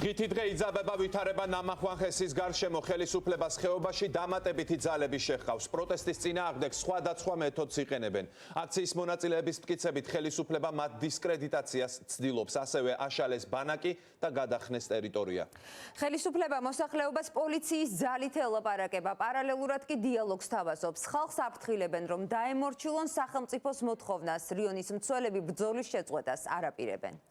დღითი დღე იძაბება ვითარება ნამახვან ხესის გარშემო ხელისუფლებას ხეობაში დამატებითი ძალები შეჰყავს. პროტესტის წინააღმდეგ სხვადასხვა მეთოდს იყენებენ. აქციის მონაწილეების მტკიცებით ხელისუფლება მათ დისკრედიტაციას ცდილობს, ასევე აშალეს ბანაკი და გადახნეს ტერიტორია. ხელისუფლება მოსახლეობას პოლიციის ძალით ელაპარაკება, პარალელურად კი დიალოგს თავაზობს. ხალხს აფრთხილებენ, რომ დაემორჩილონ სახელმწიფოს მოთხოვნას. რიონის მცველები ბრძოლის შეწყვეტას არ აპირებენ.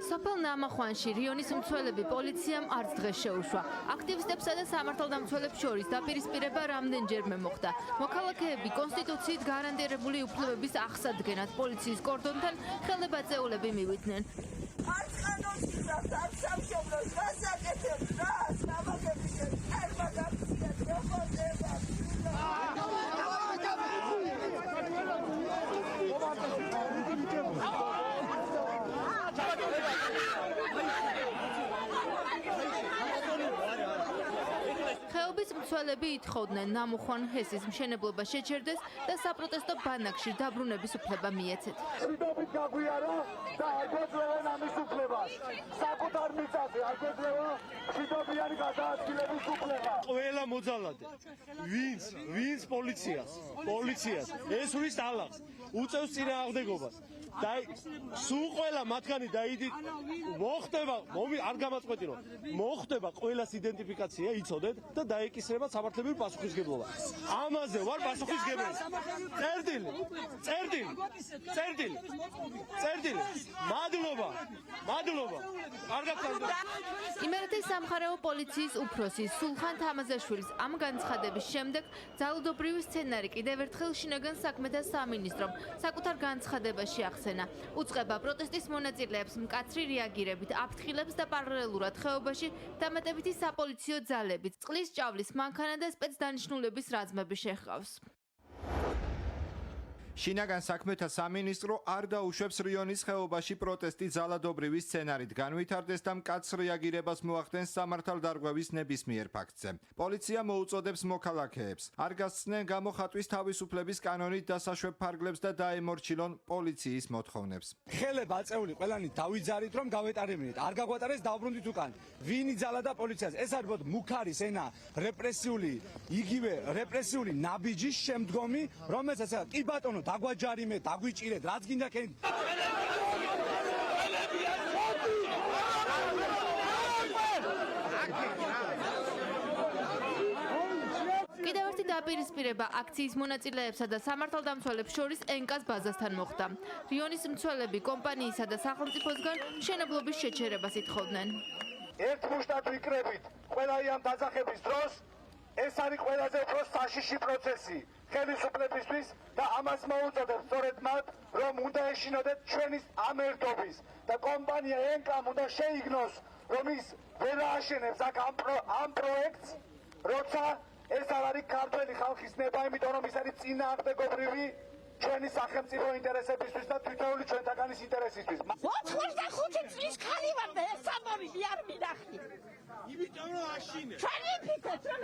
სოფელ ნამახვანში რიონის მცველები პოლიციამ არც დღეს შეუშვა. აქტივისტებსა და სამართალდამცველებს შორის დაპირისპირება რამდენჯერმე მოხდა. მოქალაქეები კონსტიტუციით გარანტირებული უფლებების აღსადგენად პოლიციის კორდონთან ხელებაწეულები მივიდნენ. არც ყანონს იცავს, არც სამშობლოს გასაკეთებს, რას ნამაგების ერმა გაქციათ, როგორ დება? ხეობის მცველები ითხოვდნენ ნამუხვან ჰესის მშენებლობა შეჩერდეს და საპროტესტო ბანაკში დაბრუნების უფლება მიეცეთ. მშვიდობით გაგვიარა და არ გვეძლევენ ამის უფლებას. საკუთარ მიწაზე არ გვეძლევა მშვიდობიანი გადაადგილების უფლება. ყველა მოძალადე, ვინც პოლიციას, ეს ვის ალაღს, უწევს წინააღმდეგობას. და სულ ყველა მათგანი დაიდით მოხდება, არ გამაწყვეტინო, მოხდება ყველას იდენტიფიკაცია, იცოდეთ და დაეკისრება სამართლებრივი პასუხისგებლობა. ამაზე ვარ პასუხისგებელი. წერტილი. მადლობა. არ გაგწევთ. იმერეთის სამხარეო პოლიციის უფროსი სულხან თამაზაშვილის ამ განცხადების შემდეგ ძალადობრივი სცენარი კიდევ ერთხელ შინაგან საქმეთა სამინისტრომ საკუთარ განცხადებაში ახსენა. უწყება პროტესტის მონაწილეებს მკაცრი რეაგირებით აფრთხილებს და პარალელურად ხეობაში დამატებითი საპოლიციო ძალებით წყლის ჭავლის მანქანა და სპეცდანიშნულების რაზმები შეჰყავს. შინაგან საქმეთა სამინისტრო არ დაუშვებს რიონის ხეობაში პროტესტი ძალადობრივი სცენარით განვითარდეს და მკაცრ რეაგირებას მოახდენს სამართალდარღვევის ნებისმიერ ფაქტზე. პოლიცია მოუწოდებს მოქალაქეებს არ გასცნენ გამოხატვის თავისუფლების კანონით დასაშვებ ფარგლებს და დაემორჩილონ პოლიციის მოთხოვნებს. ხელება აწეული ყველანი დავიძარით რომ გავეტარებინეთ. არ გაგვატარეს დავბრუნდით უკან. ვინ იძალა და პოლიციას? ეს არის მუქარის ენა, იგივე რეპრესიული ნაბიჯის შემდგომი, რომელსაც კი ბატონო დაგვაჯარიმე, დაგვიჭირეთ, რაც გინდა კენ. კიდევ ერთი დაპირისპირება აქციის მონაწილეებსა და სამართალდამცველებს შორის ენკას ბაზასთან მოხდა. რიონის მცველები კომპანიისა და სახელმწიფოსგან მშენებლობის შეჩერებას ითხოვდნენ. ერთ მუშტად ვიკრებით ყველა ამ დაძახების დროს ეს არის ყველაზე უფრო საშიში პროცესი ხელისუფლებისთვის და ამას მოუწოდებს სწორედ მათ, რომ უნდა ეშინოდეთ ჩვენის ამერტობის და კომპანია ენკამ უნდა შეიგნოს, რომ ის ვერ ააშენებს აქ ამ პროექტს, როცა ეს არ არის ქართველი ხალხის ნება, იმიტომ რომ ის არის წინააღმდეგობრივი ჩვენი სახელმწიფო ინტერესებისთვის და თითოეული ჩვენთაგანის ინტერესისთვის. 85 წლის ხანი ვარ და ეს საბორი არ მინახი. იმიტომ რომ აშინე. ჩვენი ფიქრეთ რომ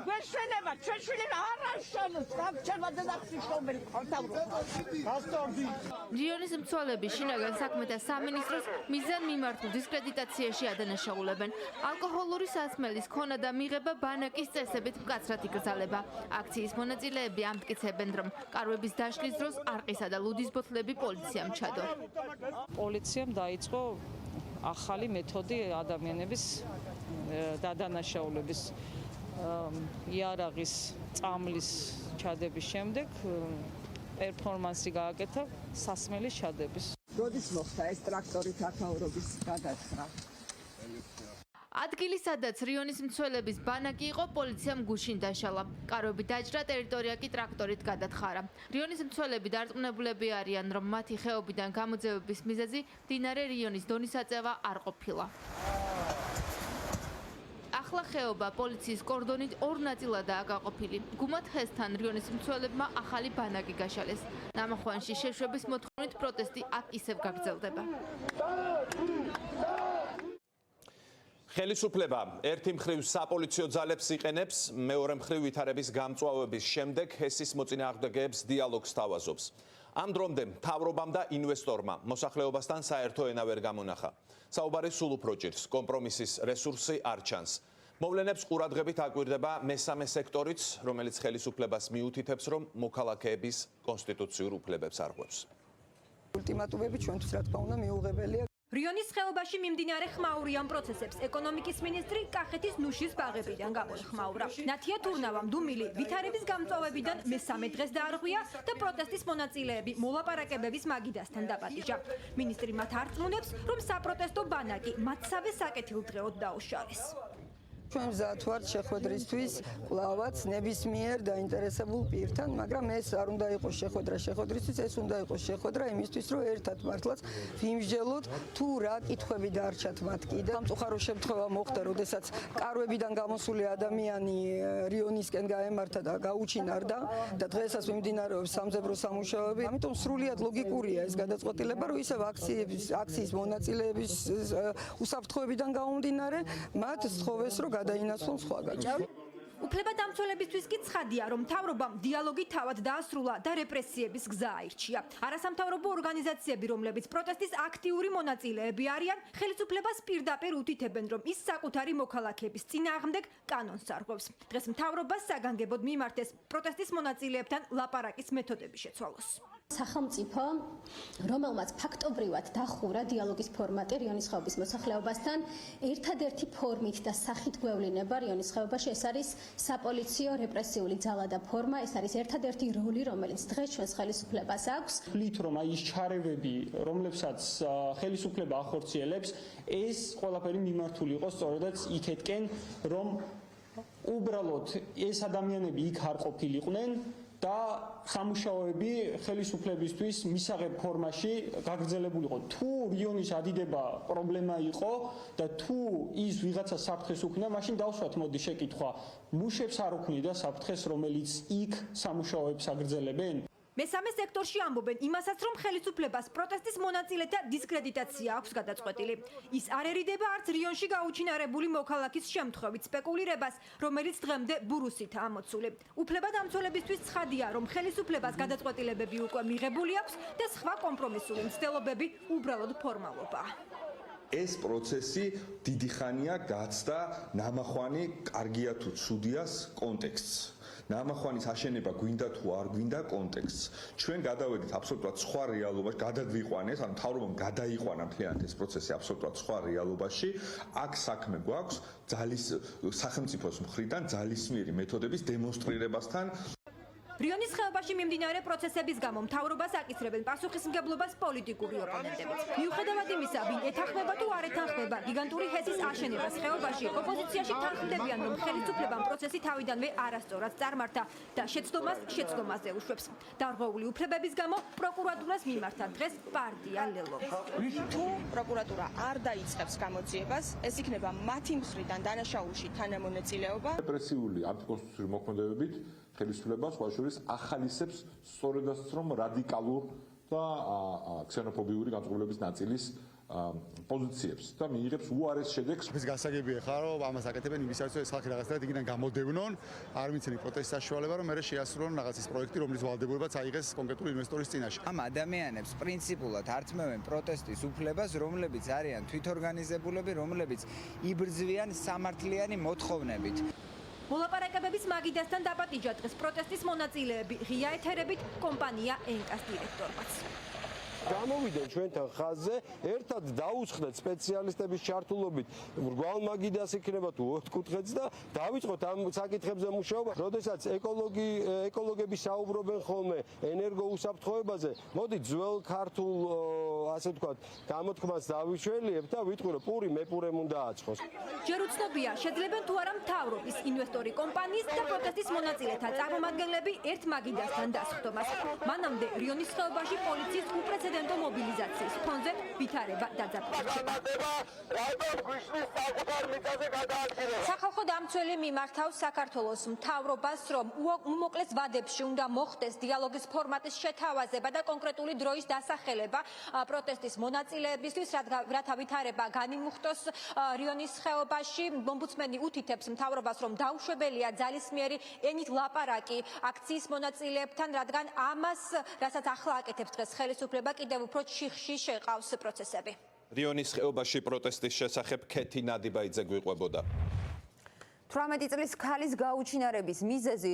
გვეშენება, ჩვენ შვილები არ აშენებს, გამჩერდა და ხსიშობელი გასტომდი. რიონის მცველები შინაგან საქმეთა სამინისტროს მიზან მიმართულ დისკრედიტაციაში ადანაშაულებენ. ალკოჰოლური სასმელის ქონა და მიღება ბანაკის წესებით მკაცრად იკრძალება. აქციის მონაწილეები ამტკიცებენ, რომ კარვების დაშლის დროს არყისა და ლუდის ბოთლები პოლიციამ ჩადო. პოლიციამ დაიწყო ახალი მეთოდი ადამიანების დადანაშაულების იარაღის წამლის ჩადების შემდეგ პერფორმანსი გააკეთა სასმელის ჩადების. როდის მოხდა ეს ტრაქტორით ათაურობის გადასხმა? ადგილი, სადაც რიონის მცველების ბანაკი იყო, პოლიციამ გუშინ დაშალა. კარვები დაჭრა, ტერიტორია კი ტრაქტორით გადათხარა. რიონის მცველები დარწმუნებულები არიან, რომ მათი ხეობიდან გამოძევების მიზეზი მდინარე რიონის დონისაწევა არ ყოფილა. ახლა ხეობა პოლიციის კორდონით ორ ნაწილადაა გაყოფილი. გუმად ჰესთან რიონის მცველებმა ახალი ბანაკი გაშალეს. ნამახვანში შეშვების მოთხოვნით პროტესტი აქ ისევ გაგრძელდება. ხელისუფლება ერთი მხრივ საპოლიციო ძალებს იყენებს, მეორე მხრივ ვითარების გამწვავების შემდეგ ჰესის მოწინააღმდეგეებს დიალოგს თავაზობს. ამ დრომდე მთავრობამ და ინვესტორმა მოსახლეობასთან საერთო ენა ვერ გამონახა. საუბარი სულ უფრო ჭირს, კომპრომისის რესურსი არ ჩანს. მოვლენებს ყურადღებით აკვირდება მესამე სექტორიც, რომელიც ხელისუფლებას მიუთითებს, რომ მოქალაქეების კონსტიტუციურ უფლებებს არღვევს. ულტიმატუმები ჩვენთვის რა თქმა უნდა მიუღებელია. რიონის ხეობაში მიმდინარე ხმაურიან პროცესებს ეკონომიკის მინისტრი კახეთის ნუშის ბაღებიდან გამოეხმაურა. ნათია თურნავამ დუმილი ვითარების გამწვავებიდან მესამე დღეს დაარღვია და პროტესტის მონაწილეები მოლაპარაკებების მაგიდასთან დაპატიჟა. მინისტრი მათ არწმუნებს, რომ საპროტესტო ბანაკი მათსავე საკეთილდღეოდ დაუშალეს. ჩვენ მზად ვართ შეხვედრისთვის კვლავაც ნებისმიერ დაინტერესებულ პირთან, მაგრამ ეს არ უნდა იყოს შეხვედრისთვის, ეს უნდა იყოს შეხვედრა იმისთვის, რომ ერთად მართლაც ვიმსჯელოთ თუ რა კითხვები დარჩათ მათ კიდე. სამწუხარო შემთხვევა მოხდა, როდესაც კარვებიდან გამოსული ადამიანი რიონისკენ გაემართა და გაუჩინარდა და დღესაც მიმდინარეობს სამძებრო სამუშაოები. ამიტომ სრულიად ლოგიკურია ეს გადაწყვეტილება, რომ ისევ აქციის მონაწილეების უსაფრთხოებიდან გამომდინარე მათ სთხოვეს, რომ გადაინაცვლონ სხვაგან. უფლებადამცველებისთვის კი ცხადია, რომ მთავრობამ დიალოგი თავად დაასრულა და რეპრესიების გზა აირჩია. არასამთავრობო ორგანიზაციები, რომლებიც პროტესტის აქტიური მონაწილეები არიან, ხელისუფლებას პირდაპირ უთითებენ, რომ ის საკუთარი მოქალაქეების წინააღმდეგ კანონს არღვევს. დღეს მთავრობას საგანგებოდ მიმართეს პროტესტის მონაწილეებთან ლაპარაკის მეთოდები შეცვალოს. სახელმწიფო, რომელმაც ფაქტობრივად დახურა დიალოგის ფორმატი რიონის ხეობის მოსახლეობასთან, ერთადერთი ფორმით და სახით გვევლინება რიონის ხეობაში, ეს არის საპოლიციო რეპრესიული ძალა და ფორმა, ეს არის ერთადერთი როლი, რომელიც დღეს ჩვენს ხელისუფლებას აქვს. ვთვლით, რომ აი ის ჩარევები, რომლებსაც ხელისუფლება ახორციელებს, ეს ყველაფერი მიმართული იყო სწორედაც იქეთკენ, რომ უბრალოდ ეს ადამიანები იქ არ ყოფილიყვნენ და სამუშაოები ხელისუფლებისთვის მისაღებ ფორმაში გაგრძელებულიყო. თუ რიონის ადიდება პრობლემა იყო და თუ ის ვიღაცა საფრთხეს უქმნა, მაშინ დავსვათ მოდი შეკითხვა. მუშებს არ უქმნიდა საფრთხეს, რომელიც იქ სამუშაოებს აგრძელებენ? მესამე სექტორში ამბობენ იმასაც, რომ ხელისუფლებას პროტესტის მონაწილეთა დისკრედიტაცია აქვს გადაწყვეტილი. ის არ ერიდება არც რიონში გაუჩინარებული მოქალაქის შემთხვევით სპეკულირებას, რომელიც დღემდე ბურუსითაა ამოცული. უფლებადამცველებისთვის ცხადია, რომ ხელისუფლებას გადაწყვეტილებები უკვე მიღებული აქვს და სხვა კომპრომისული მცდელობები უბრალოდ ფორმალობაა. ეს პროცესი დიდი ხანია გაცდა ნამახვანი კარგია თუ ცუდიას კონტექსტს. ნამახვანის აშენება გვინდა თუ არ გვინდა კონტექსტს. ჩვენ გადავედით აბსოლუტურად სხვა რეალობაში, გადაგვიყვანეს, ანუ მთავრობამ გადაიყვანა მთლიანად ეს პროცესი აბსოლუტურად სხვა რეალობაში. აქ საქმე გვაქვს სახელმწიფოს მხრიდან ძალისმიერი მეთოდების დემონსტრირებასთან. რიონის ხეობაში მიმდინარე პროცესების გამო მთავრობას აკისრებენ პასუხისმგებლობას პოლიტიკური ოპონენტებიც. მიუხედავად იმისა, ვინ ეთანხმება თუ არ ეთანხმება გიგანტური ჰესის აშენებას ხეობაში, ოპოზიციაში თანხმდებიან, რომ ხელისუფლებამ პროცესი თავიდანვე არასწორად წარმართა და შეცდომაზე უშვებს. დარღვეული უფლებების გამო პროკურატურას მიმართა დღეს პარტია ლელოვი. თუ პროკურატურა არ დაიწყებს გამოძიებას, ეს იქნება მათი მხრიდან დანაშაულში თანამონაწილეობა. რეპრესიული ანტიკონსტიტუციური მოქმედებებით ხელისუფლება სხვა შორის ახალისებს სწორედაც რომ რადიკალურ და ქსენოფობიური განწყობილების ნაწილის პოზიციებს და მიიღებს უარეს შედეგს. ის გასაგებია ხარ, რომ ამას აკეთებენ იმისათვის, რომ ეს ხალხი რაღაცნაირად იქიდან გამოდევნონ, არ მიცემენ პროტესტის საშუალება, რომ მერე შეასრულონ რაღაცის პროექტი, რომლის ვალდებულებაც აიღეს კონკრეტული ინვესტორის წინაშე. ამ ადამიანებს პრინციპულად ართმევენ პროტესტის უფლებას, რომლებიც არიან თვითორგანიზებულები, რომლებიც იბრძვიან სამართლიანი მოთხოვნებით. მოლაპარაკებების მაგიდასთან დაპატიჟა დღეს პროტესტის მონაწილეები ღია ეთერებით კომპანია ენკას დირექტორმაც. გამოვიდნენ ჩვენთან ხაზზე, ერთად დაუცხდეთ სპეციალისტების ჩართულობით მრგვალ მაგიდას იქნება თუ ოთხკუთხედს და დავიწყოთ ამ საკითხებზე მუშაობა. როდესაც ეკოლოგები საუბრობენ ხოლმე ენერგოუსაფრთხოებაზე, მოდი ძველ ქართულ ასე ვთქვათ, გამოთქმას დავიშველიებთ და ვიტყვი, რომ პური მეპურემ უნდა აწყოს. ჯერ უცნობია, შეძლებენ თუ არა მთავრობის, ინვესტორი კომპანიის და პროტესტის მონაწილეთა წარმომადგენლები ერთ მაგიდასთან დასხდომას. მანამდე რიონის ხეობაში პოლიციის უპრეცედენტო საპრეზიდენტო მობილიზაციის ფონზე ვითარება დაძაბულდება. სახალხო დამცველი მიმართავს საქართველოს მთავრობას, რომ უმოკლეს ვადებში უნდა მოხდეს დიალოგის ფორმატის შეთავაზება და კონკრეტული დროის დასახელება პროტესტის მონაწილეებისთვის, რათა ვითარება განიმუხტოს რიონის ხეობაში. ომბუდსმენი უთითებს მთავრობას, რომ დაუშვებელია ძალისმიერი ენით ლაპარაკი აქციის მონაწილეებთან, რადგან ამას, რასაც ახლა აკეთებს დღეს ხელისუფლება, კიდევ უფრო ჩიხში შეყავს პროცესები. რიონის ხეობაში პროტესტის შესახებ ქეთი ნადიბაიძე გვიყვებოდა. 18 წლის ქალის გაუჩინარების მიზეზი